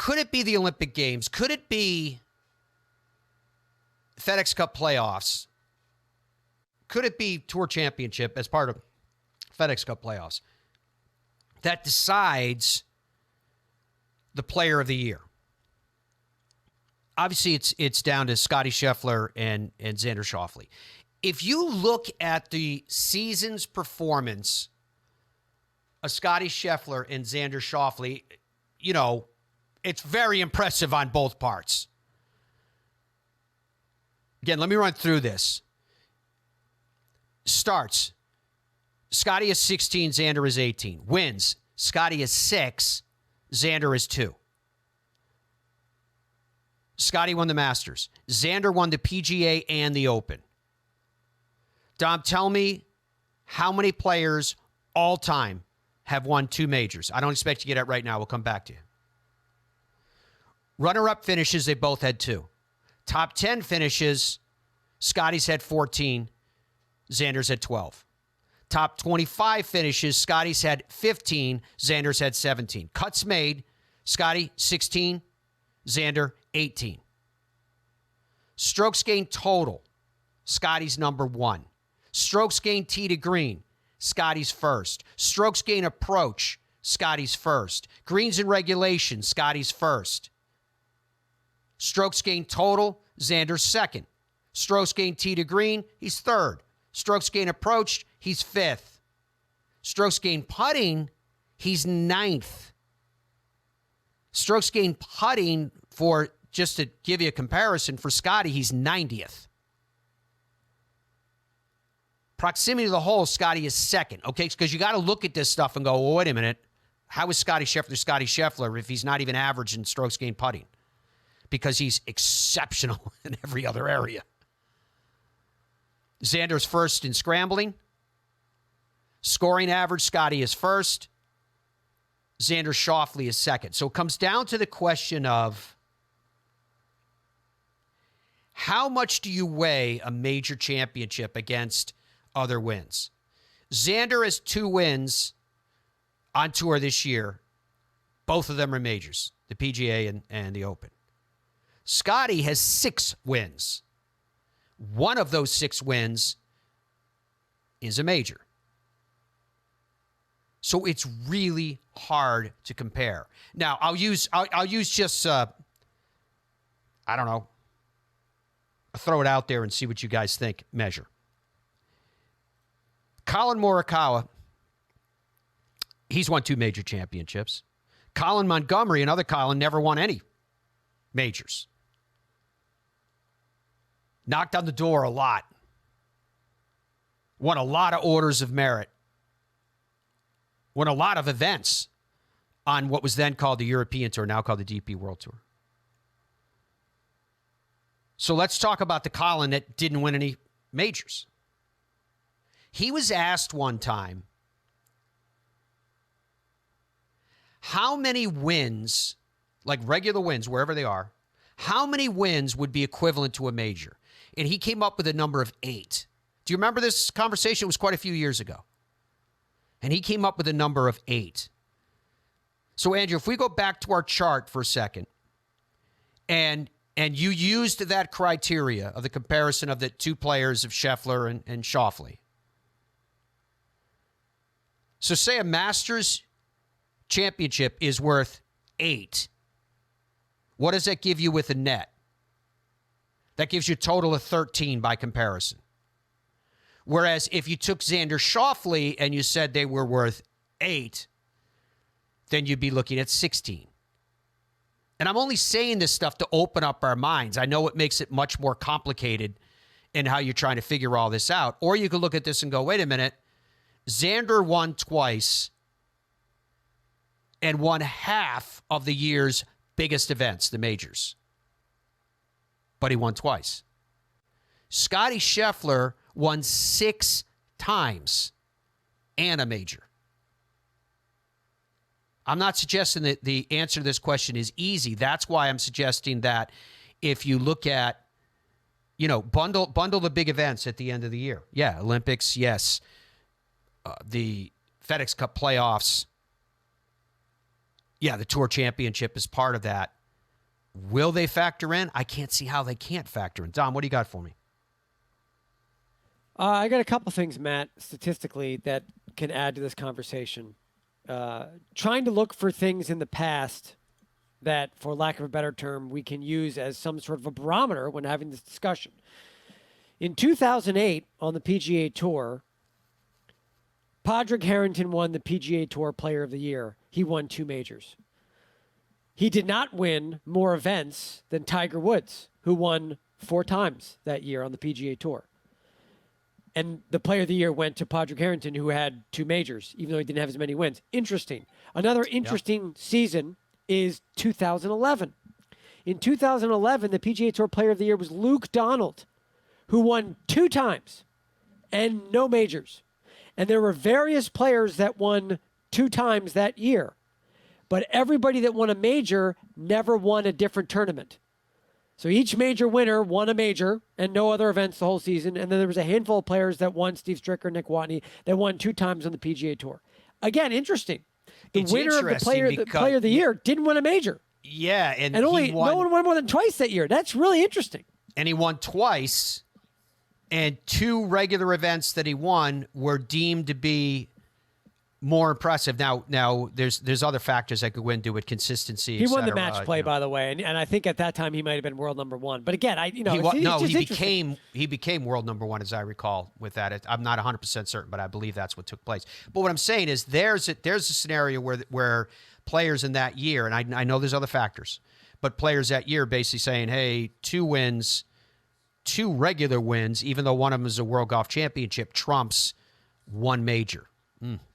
Could it be the Olympic Games? Could it be FedEx Cup playoffs? Could it be Tour Championship as part of FedEx Cup playoffs that decides the player of the year? Obviously, it's down to Scottie Scheffler and Xander Schauffele. If you look at the season's performance of Scottie Scheffler and Xander Schauffele, you know, it's very impressive on both parts. Again, let me run through this. Starts. Scottie is 16, Xander is 18. Wins. Scottie is 6, Xander is 2. Scottie won the Masters. Xander won the PGA and the Open. Dom, tell me how many players all time have won 2 majors. I don't expect you to get it right now. We'll come back to you. Runner-up finishes, they both had 2. Top 10 finishes, Scottie's had 14, Xander's had 12. Top 25 finishes, Scottie's had 15, Xander's had 17. Cuts made, Scottie 16, Xander 18. Strokes gained total, Scottie's number 1. Strokes gained tee to green, Scottie's first. Strokes gained approach, Scottie's first. Greens in regulation, Scottie's first. Strokes gained total, Xander's second. Strokes gained tee to green, he's third. Strokes gained approach, he's 5th. Strokes gained putting, he's 9th. Strokes gained putting, for just to give you a comparison, for Scottie, he's 90th. Proximity to the hole, Scottie is second. Okay, because you got to look at this stuff and go, well, wait a minute. How is Scottie Scheffler if he's not even average in strokes gained putting? Because he's exceptional in every other area. Xander's first in scrambling. Scoring average, Scottie is first. Xander Schauffele is second. So it comes down to the question of how much do you weigh a major championship against other wins? Xander has 2 wins on tour this year. Both of them are majors, the PGA and the Open. Scottie has 6 wins. One of those 6 wins is a major. So it's really hard to compare. Now, I'll use just, I don't know, I'll throw it out there and see what you guys think, measure. Colin Morikawa, he's won 2 major championships. Colin Montgomery, another Colin, never won any majors. Knocked on the door a lot. Won a lot of orders of merit. Won a lot of events on what was then called the European Tour, now called the DP World Tour. So let's talk about the Colin that didn't win any majors. He was asked one time, how many wins, like regular wins, wherever they are, how many wins would be equivalent to a major? And he came up with a number of 8. Do you remember this conversation? It was quite a few years ago. And he came up with a number of 8. So, Andrew, if we go back to our chart for a second, and you used that criteria of the comparison of the 2 players of Scheffler and Schauffele. So say a Masters championship is worth 8. What does that give you with a net? That gives you a total of 13 by comparison. Whereas if you took Xander Schauffele and you said they were worth 8, then you'd be looking at 16. And I'm only saying this stuff to open up our minds. I know it makes it much more complicated in how you're trying to figure all this out. Or you could look at this and go, wait a minute, Xander won twice and won half of the year's biggest events, the majors. But he won twice. Scottie Scheffler won 6 times and a major. I'm not suggesting that the answer to this question is easy. That's why I'm suggesting that if you look at, bundle the big events at the end of the year. Yeah, Olympics, yes. The FedEx Cup playoffs, Yeah, the Tour Championship is part of that. Will they factor in? I can't see how they can't factor in. Dom, what do you got for me? I got a couple things, Matt, statistically that can add to this conversation. Trying to look for things in the past that, for lack of a better term, we can use as some sort of a barometer when having this discussion. In 2008, on the PGA Tour, Padraig Harrington won the PGA Tour Player of the Year. He won 2 majors. He did not win more events than Tiger Woods, who won 4 times that year on the PGA Tour. And the Player of the Year went to Padraig Harrington, who had 2 majors, even though he didn't have as many wins. Interesting. Another interesting season is 2011. In 2011, the PGA Tour Player of the Year was Luke Donald, who won 2 times and no majors. And there were various players that won 2 times that year. But everybody that won a major never won a different tournament. So each major winner won a major and no other events the whole season. And then there was a handful of players that won, Steve Stricker, Nick Watney, that won 2 times on the PGA Tour. Again, interesting. The winner of the player of the year didn't win a major. Yeah, and only no one won more than twice that year. That's really interesting. And he won twice, and 2 regular events that he won were deemed to be more impressive. Now there's other factors that could go into it, consistency. He won the match play, by the way, and I think at that time he might have been world number 1. But again, he became world number 1, as I recall. With that, I'm not 100% certain, but I believe that's what took place. But what I'm saying is, there's a scenario where players in that year, and I know there's other factors, but players that year basically saying, hey, 2 wins, 2 regular wins, even though one of them is a World Golf Championship, trumps 1 major.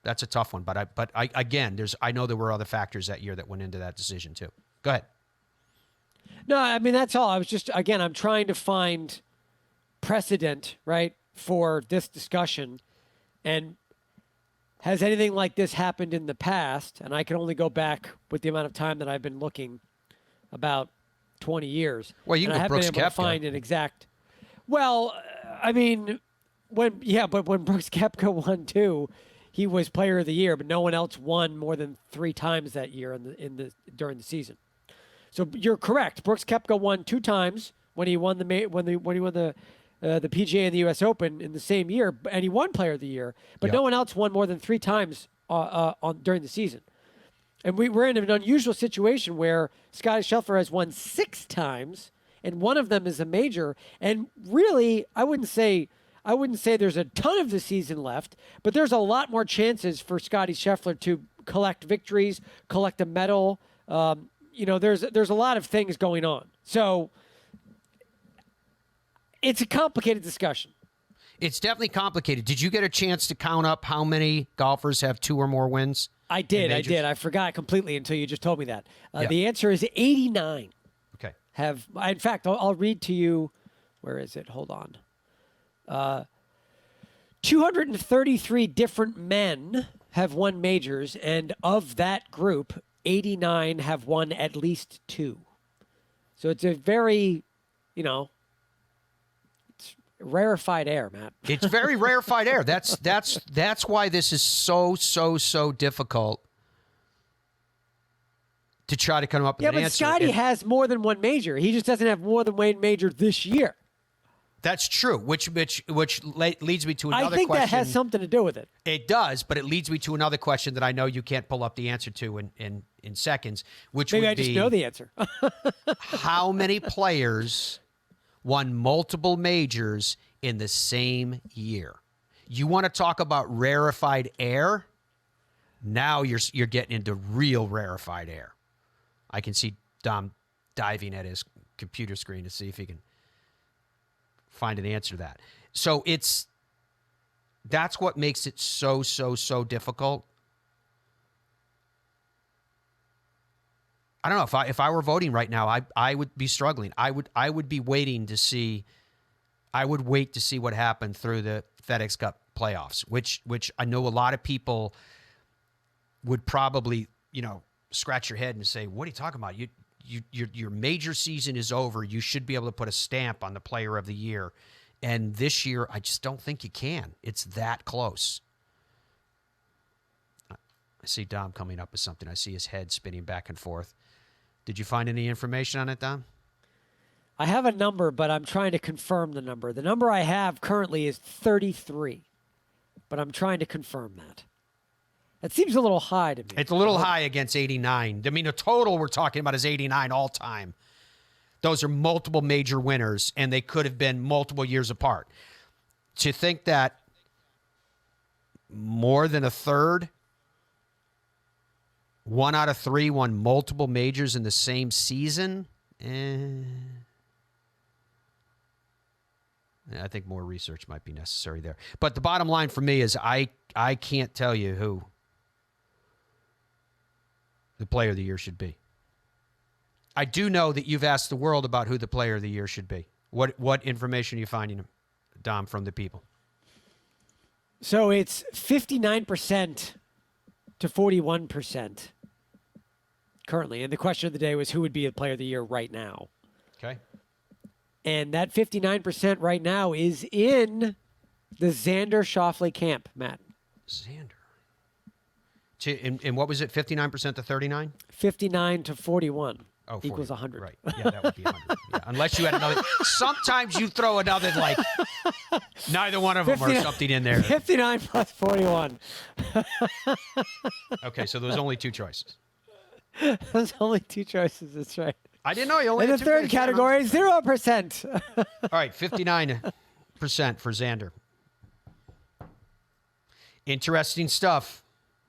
That's a tough one, but I know there were other factors that year that went into that decision too. Go ahead. No, I mean, that's all. I was just, again, I'm trying to find precedent, right, for this discussion. And has anything like this happened in the past? And I can only go back with the amount of time that I've been looking, about 20 years. Well, you can go Brooks Koepka. I haven't been able to find an exact. Well, I mean, when Brooks Koepka won 2, he was Player of the Year, but no one else won more than 3 times that year during the season. So you're correct. Brooks Koepka won 2 times when he won the PGA and the U.S. Open in the same year, and he won Player of the Year. But no one else won more than 3 times during the season. And we're in an unusual situation where Scottie Scheffler has won 6 times, and one of them is a major. And really, I wouldn't say there's a ton of the season left, but there's a lot more chances for Scottie Scheffler to collect victories, collect a medal. There's a lot of things going on. So it's a complicated discussion. It's definitely complicated. Did you get a chance to count up how many golfers have 2 or more wins? I did. I forgot completely until you just told me that. The answer is 89. Okay. In fact, I'll read to you. Where is it? Hold on. 233 different men have won majors, and of that group, 89 have won at least 2. So it's a very, it's rarefied air, Matt. It's very rarefied air. That's why this is so difficult to try to come up with an answer. Yeah, but Scottie has more than 1 major. He just doesn't have more than 1 major this year. That's true, which leads me to another question. I think that has something to do with it. It does, but it leads me to another question that I know you can't pull up the answer to in seconds, which Maybe would I just know the answer. How many players won multiple majors in the same year? You want to talk about rarefied air? Now you're getting into real rarefied air. I can see Dom diving at his computer screen to see if he can find an answer to that. So that's what makes it so difficult. I don't know, if I were voting right now, I would be struggling. I would be waiting to see. I would wait to see what happened through the FedEx Cup playoffs, which I know a lot of people would probably, scratch your head and say, "What are you talking about? Your major season is over. You should be able to put a stamp on the Player of the Year." And this year, I just don't think you can. It's that close. I see Dom coming up with something. I see his head spinning back and forth. Did you find any information on it, Dom? I have a number, but I'm trying to confirm the number. The number I have currently is 33, but I'm trying to confirm that. That seems a little high to me. It's a little high against 89. I mean, the total we're talking about is 89 all time. Those are multiple major winners, and they could have been multiple years apart. To think that more than a third, 1 out of 3 won multiple majors in the same season, I think more research might be necessary there. But the bottom line for me is I can't tell you who the player of the year should be. I do know that you've asked the world about who the player of the year should be. What information are you finding, Dom, from the people? So it's 59% to 41% currently. And the question of the day was who would be a player of the year right now? Okay. And that 59% right now is in the Xander Schauffele camp, Matt. Xander. And what was it, 59% to 39? 59 to 41. Oh, 40. Equals 100. Right. Yeah, that would be 100. Yeah. Unless you had another. Sometimes you throw another, like, neither one of them or something in there. 59 plus 41. Okay, so there was only 2 choices. There's only 2 choices. That's right. I didn't know you only in had the 2 third category, 0%. All right, 59% for Xander. Interesting stuff.